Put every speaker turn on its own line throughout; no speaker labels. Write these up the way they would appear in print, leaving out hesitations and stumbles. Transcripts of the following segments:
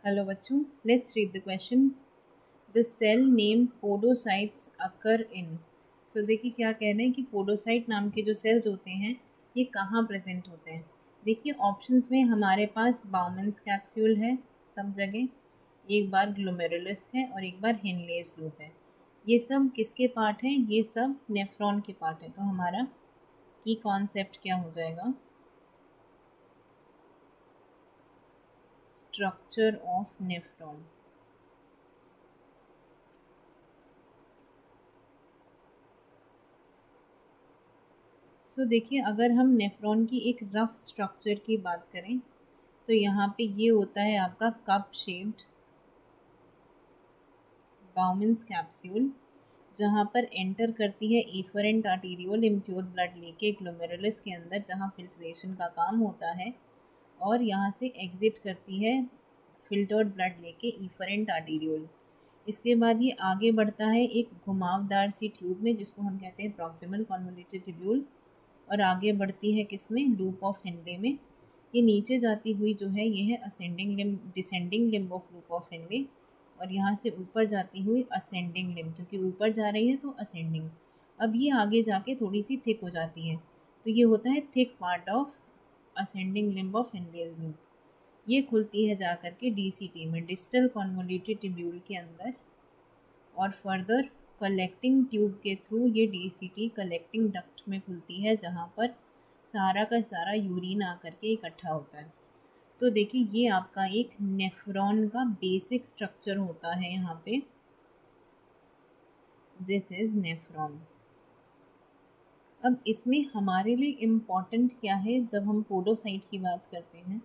Hello बच्चों, let's read the question. The cell named podocytes occur in. So देखिए क्या कह रहे हैं कि पोडोसाइट नाम के जो सेल्स होते हैं ये कहाँ प्रेजेंट होते हैं. देखिए ऑप्शंस में हमारे पास बाउमन्स कैप्सूल है सब जगह, एक बार ग्लोमेरुलस है और एक बार हेनलेस लूप है. ये सब किसके पार्ट हैं? ये सब नेफ्रॉन के पार्ट है. तो हमारा की कॉन्सेप्ट क्या हो जाएगा? Structure of nephron. सो देखिए अगर हम नेफ्रॉन की एक रफ स्ट्रक्चर की बात करें तो यहाँ पे ये होता है आपका कप शेप्ड बाउमन्स कैप्सूल, जहाँ पर एंटर करती है एफरेंट आर्टीरियोल इम्प्योर ब्लड लेके ग्लोमेरुलस के अंदर जहाँ फिल्ट्रेशन का काम होता है, और यहाँ से एग्जिट करती है फिल्टर्ड ब्लड लेके एफरेंट आर्टीरियोल. इसके बाद ये आगे बढ़ता है एक घुमावदार सी ट्यूब में जिसको हम कहते हैं प्रॉक्सिमल कॉन्वोल्यूटेड ट्यूब्यूल, और आगे बढ़ती है किसमें? लूप ऑफ हेनले में. ये नीचे जाती हुई जो है ये है ascending limb, descending limb of loop of Henle, और यहाँ से ऊपर जाती हुई असेंडिंग लिम्ब, क्योंकि ऊपर जा रही है तो असेंडिंग. अब ये आगे जाके थोड़ी सी थिक हो जाती है, तो ये होता है thick part of ascending limb of Henle's loop. ये खुलती है जा कर के डीसीटी में, डिस्टल कॉन्वोल्यूटेड ट्यूब्यूल के अंदर, और फर्दर कलेक्टिंग ट्यूब के थ्रू ये डीसीटी कलेक्टिंग डक्ट में खुलती है जहाँ पर सारा का सारा यूरिन आकर के इकट्ठा होता है. तो देखिए ये आपका एक नेफ्रॉन का बेसिक स्ट्रक्चर होता है यहाँ पे. This is nephron. अब इसमें हमारे लिए इम्पॉर्टेंट क्या है? जब हम पोडोसाइट की बात करते हैं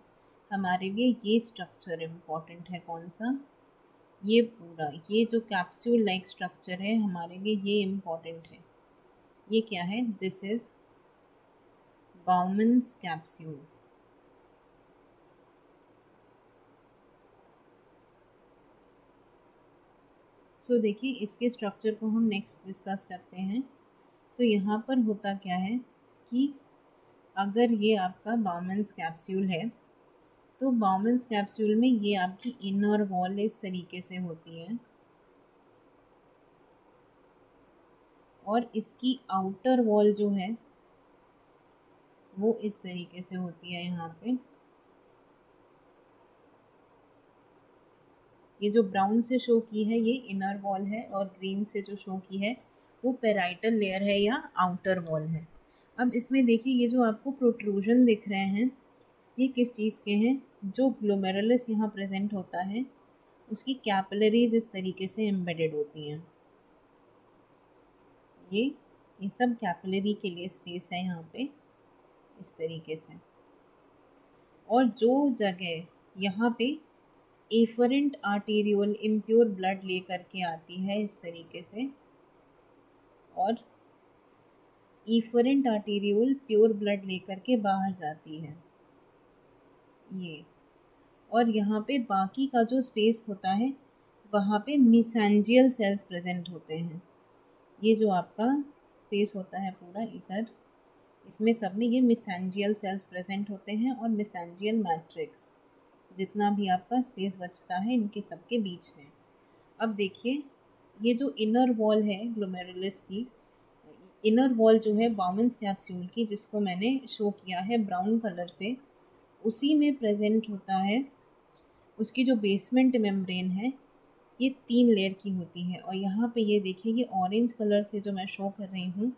हमारे लिए ये स्ट्रक्चर इम्पॉर्टेंट है. कौन सा? ये पूरा, ये जो कैप्सूल लाइक स्ट्रक्चर है हमारे लिए ये इम्पॉर्टेंट है. ये क्या है? This is Bowman's capsule. So देखिए इसके स्ट्रक्चर को हम नेक्स्ट डिस्कस करते हैं. तो यहाँ पर होता क्या है कि अगर ये आपका बाउमन्स कैप्सूल है तो बाउमन्स कैप्सूल में ये आपकी इनर वॉल इस तरीके से होती है, और इसकी आउटर वॉल जो है वो इस तरीके से होती है. यहाँ पे ये जो ब्राउन से शो की है ये इनर वॉल है, और ग्रीन से जो शो की है वो पेराइटल लेयर है या आउटर वॉल है. अब इसमें देखिए ये जो आपको प्रोट्रूजन दिख रहे हैं ये किस चीज़ के हैं? जो ग्लोमेरुलस यहाँ प्रेजेंट होता है उसकी कैपिलरीज इस तरीके से एम्बेडेड होती हैं. ये सब कैपिलरी के लिए स्पेस है यहाँ पे इस तरीके से. और जो जगह यहाँ पे एफरेंट आर्टीरियोल इम्प्योर ब्लड ले करके आती है इस तरीके से, और एफरेंट आर्टीरियोल प्योर ब्लड ले करके बाहर जाती है ये, और यहाँ पे बाकी का जो स्पेस होता है वहाँ पे मिसेंजियल सेल्स प्रेजेंट होते हैं. ये जो आपका स्पेस होता है पूरा इधर, इसमें सब में ये मिसेंजियल सेल्स प्रेजेंट होते हैं, और मिसेंजियल मैट्रिक्स जितना भी आपका स्पेस बचता है इनके सबके बीच में. अब देखिए ये जो इनर वॉल है ग्लोमेरुलस की, इनर वॉल जो है बाउमन्स कैप्सूल की जिसको मैंने शो किया है ब्राउन कलर से, उसी में प्रेजेंट होता है उसकी जो बेसमेंट मेम्ब्रेन है ये 3 लेयर की होती है. और यहाँ पे ये देखिए ये ऑरेंज कलर से जो मैं शो कर रही हूँ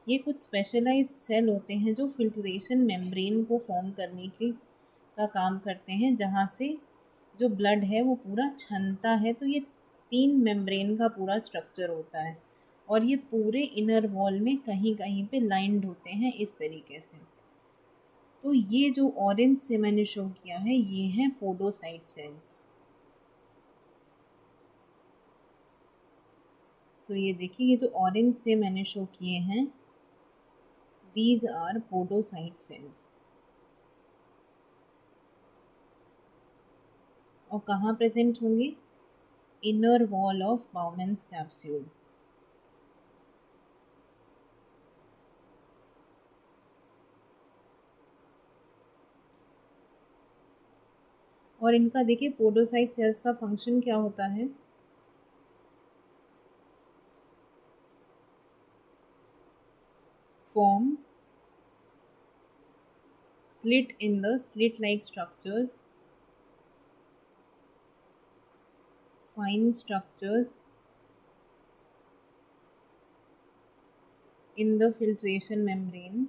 ये कुछ स्पेशलाइज्ड सेल होते हैं जो फिल्ट्रेशन मेम्ब्रेन को फॉर्म करने के का काम करते हैं, जहाँ से जो ब्लड है वो पूरा छनता है. तो ये 3 मेम्ब्रेन का पूरा स्ट्रक्चर होता है, और ये पूरे इनर वॉल में कहीं कहीं पे लाइंड होते हैं इस तरीके से. तो ये जो ऑरेंज से मैंने शो किया है ये हैं पोडोसाइट सेल्स. सो ये देखिए ये जो ऑरेंज से मैंने शो किए हैं दीज आर पोडोसाइट सेल्स. और कहाँ प्रेजेंट होंगे? Inner wall of Bowman's capsule. और इनका देखिए पोडोसाइट सेल्स का फंक्शन क्या होता है, form slit in the slit-like structures, fine structures in the filtration membrane,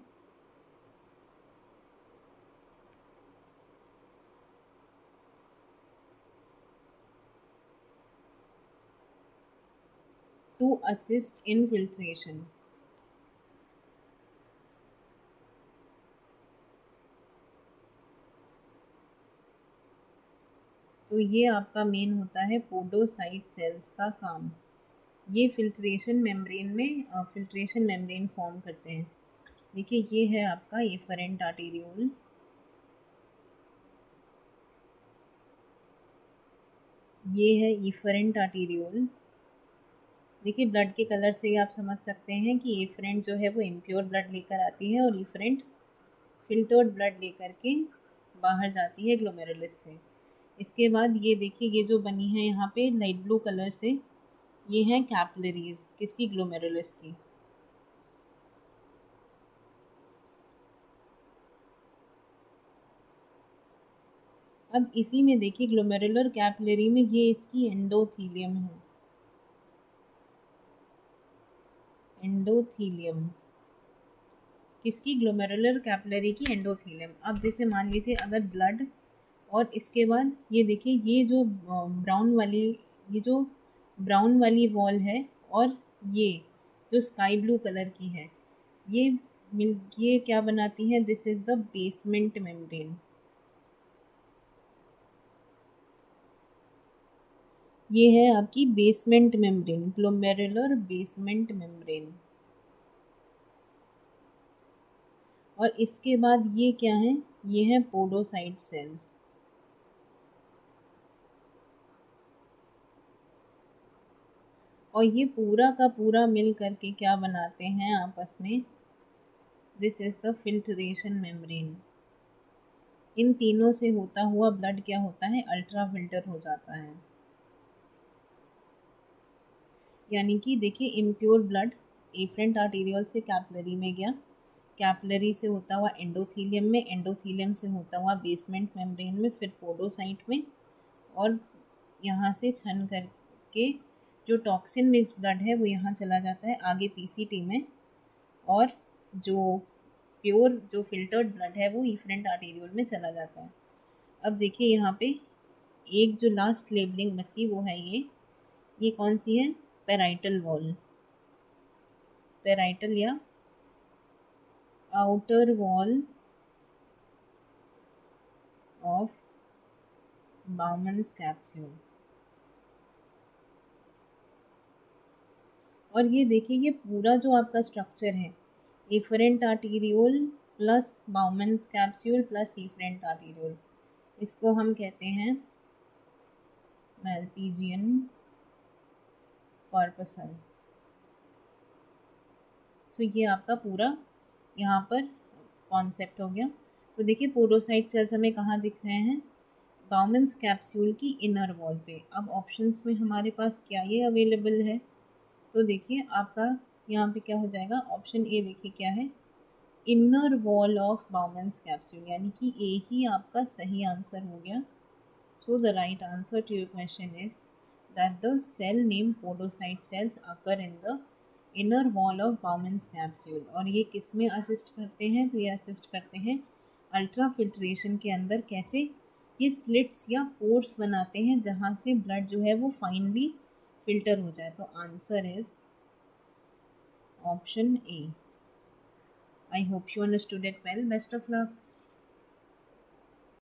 to assist in filtration. तो ये आपका मेन होता है पोडोसाइट सेल्स का काम। ये फिल्ट्रेशन मेम्ब्रेन फॉर्म करते हैं। देखिए ये है आपका एफरेंट आर्टेरियोल, ये है एफरेंट आर्टेरियोल। देखिए ब्लड के कलर से ही आप समझ सकते हैं कि एफरेंट जो है वो इम्प्योर ब्लड लेकर आती है और एफरेंट फिल्टर्ड ब्लड लेकर के बाहर जाती है ग्लोमेरुलस से। इसके बाद ये देखिए ये जो बनी है यहाँ पे लाइट ब्लू कलर से, ये हैं कैपिलरीज, किसकी, ग्लोमेरुलस की। अब इसी में देखिए ग्लोमेरुलर कैपिलरी में ये इसकी एंडोथीलियम है, एंडोथीलियम किसकी, ग्लोमेरुलर कैपिलरी की एंडोथीलियम। अब जैसे मान लीजिए अगर ब्लड और इसके बाद ये देखिए ये जो ब्राउन वाली वॉल है और ये जो स्काई ब्लू कलर की है, ये क्या बनाती है, this is the basement membrane. ये है आपकी basement membrane, glomerular basement membrane. और इसके बाद ये क्या है, ये है पोडोसाइट सेल्स। और ये पूरा का पूरा मिल करके क्या बनाते हैं आपस में, this is the filtration membrane. इन तीनों से होता हुआ ब्लड क्या होता है, अल्ट्रा फिल्टर हो जाता है। यानी कि देखिए इम्प्योर ब्लड एफरेंट आर्टेरियल से कैपिलरी में गया, कैपिलरी से होता हुआ एंडोथीलियम में, एंडोथीलियम से होता हुआ बेसमेंट मेम्ब्रेन में, फिर पोडोसाइट में, और यहाँ से छन करके जो टॉक्सिन मिक्स ब्लड है वो यहाँ चला जाता है आगे पीसीटी में, और जो प्योर जो फिल्टर्ड ब्लड है वो एफरेंट आर्टेरियल में चला जाता है। अब देखिए यहाँ पे एक जो लास्ट लेबलिंग बची वो है ये कौन सी है, पेराइटल वॉल, पेराइटल या outer wall of Bowman's capsule. और ये देखिए ये पूरा जो आपका स्ट्रक्चर है, afferent arteriole plus Bowman's capsule plus efferent arteriole, इसको हम कहते हैं मैल्पीजियन कॉर्पसल। तो ये आपका पूरा यहाँ पर कॉन्सेप्ट हो गया। तो देखिए पोडोसाइट सेल्स हमें कहाँ दिख रहे हैं, बाउमन्स कैप्सूल की इनर वॉल पे। अब ऑप्शंस में हमारे पास क्या ये अवेलेबल है, तो देखिए आपका यहाँ पे क्या हो जाएगा, ऑप्शन ए देखिए क्या है, inner wall of Bowman's capsule, यानी कि ए ही आपका सही आंसर हो गया। So the right answer to your question is that the cell name podocyte cells occur in the inner wall of Bowman's capsule. और ये किस में असिस्ट करते हैं, तो ये असिस्ट करते हैं अल्ट्रा फिल्ट्रेशन के अंदर। कैसे, ये स्लिट्स या पोर्स बनाते हैं जहाँ से ब्लड जो है वो फाइनली फिल्टर हो जाए। तो answer is option A. I hope you understood it well. Best of luck.